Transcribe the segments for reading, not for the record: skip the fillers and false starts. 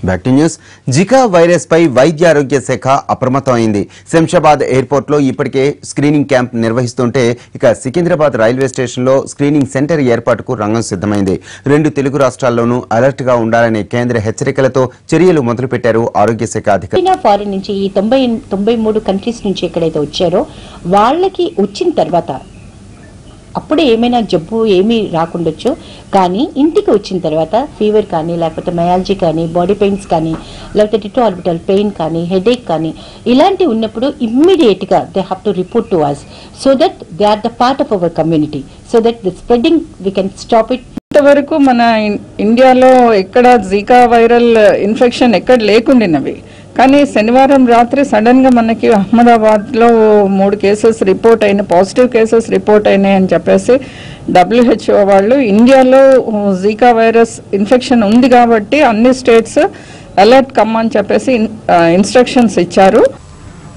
Back to news. Zika virus పై వైద్య ఆరోగ్య శాఖ అప్రమత్తమైంది. శంషాబాద్ ఎయిర్పోర్ట్ లో ఇప్పటికే స్క్రీనింగ్ క్యాంప్ నిర్వహిస్తుంటే ఇక సికింద్రాబాద్ రైల్వే స్టేషన్ లో స్క్రీనింగ్ సెంటర్ ఏర్పాటుకు రంగం సిద్ధమైంది. 2 తెలుగు రాష్ట్రాల్లోనూ అలర్ట్ గా ఉండాలనే కేంద్ర హెచ్చరికలతో చర్యలు మొదలుపెట్టారు ఆరోగ్య శాఖ అధికారులు. ఫారిన్ నుంచి ఈ 93 కంట్రీస్ నుంచి ఎక్కడైతే వచ్చారో వాళ్ళకి వచ్చిన తర్వాత అప్పుడే ఏమైనా జబ్బు ఏమీ రాకుండొచ్చు, కానీ ఇంటికి వచ్చిన తర్వాత ఫీవర్ కానీ లేకపోతే మయాలజీ కానీ బాడీ పెయిన్స్ కానీ లేకపోతే టిటో ఆర్బిటల్ పెయిన్ కానీ హెడేక్ కానీ ఇలాంటివి ఉన్నప్పుడు ఇమ్మీడియట్గా they have to report to us so that they are the part of our community so that the spreading we can stop it. ఇంతవరకు మన ఇండియాలో ఎక్కడ జీకా వైరల్ ఇన్ఫెక్షన్ ఎక్కడ లేకుండినవి, కానీ శనివారం రాత్రి సడన్ గా మనకి అహ్మదాబాద్ లో 3 కేసెస్ రిపోర్ట్ అయిన పాజిటివ్ కేసెస్ రిపోర్ట్ అయినాయి అని చెప్పేసి WHO వాళ్ళు ఇండియాలో జీకా వైరస్ ఇన్ఫెక్షన్ ఉంది కాబట్టి అన్ని స్టేట్స్ అలర్ట్ కమ్మని చెప్పేసి ఇన్స్ట్రక్షన్స్ ఇచ్చారు.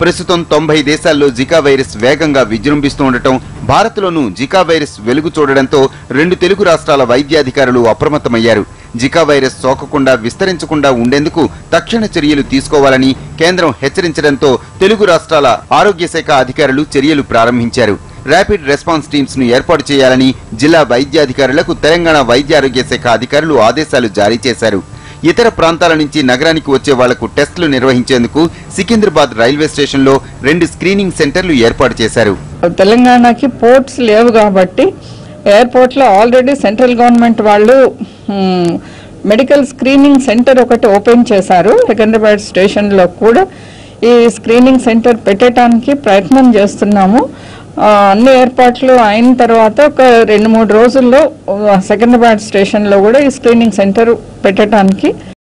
ప్రస్తుతం 90 దేశాల్లో జికా వైరస్ వేగంగా విజృంభిస్తూ ఉండటం, భారత్లోనూ జికా వైరస్ వెలుగు చూడడంతో 2 తెలుగు రాష్ట్రాల వైద్యాధికారులు అప్రమత్తమయ్యారు. జికా వైరస్ సోకకుండా విస్తరించకుండా ఉండేందుకు తక్షణ చర్యలు తీసుకోవాలని కేంద్రం హెచ్చరించడంతో తెలుగు రాష్ట్రాల ఆరోగ్య శాఖ అధికారులు చర్యలు ప్రారంభించారు. ర్యాపిడ్ రెస్పాన్స్ టీమ్స్ ను ఏర్పాటు చేయాలని జిల్లా వైద్యాధికారులకు తెలంగాణ వైద్య ఆరోగ్య శాఖ అధికారులు ఆదేశాలు జారీ చేశారు. ఇతర ప్రాంతాల నుంచి నగరానికి వచ్చే వాళ్లకు టెస్టులు నిర్వహించేందుకు సికింద్రాబాద్ రైల్వే స్టేషన్ లో 2 స్క్రీనింగ్ సెంటర్లు ఏర్పాటు చేశారు. తెలంగాణకి పోర్ట్స్ లేవు కాబట్టి ఎయిర్పోర్ట్ లో ఆల్రెడీ సెంట్రల్ గవర్నమెంట్ వాళ్ళు మెడికల్ స్క్రీనింగ్ సెంటర్ ఒకటి ఓపెన్ చేశారు. సికింద్రాబాద్ స్టేషన్ లో కూడా ఈ స్క్రీనింగ్ సెంటర్ పెట్టడానికి ప్రయత్నం చేస్తున్నాము. అన్ని ఏర్పాట్లు అయిన తర్వాత ఒక 2-3 రోజుల్లో సికింద్రాబాద్ స్టేషన్ లో కూడా ఈ స్క్రీనింగ్ సెంటర్ పెట్టడానికి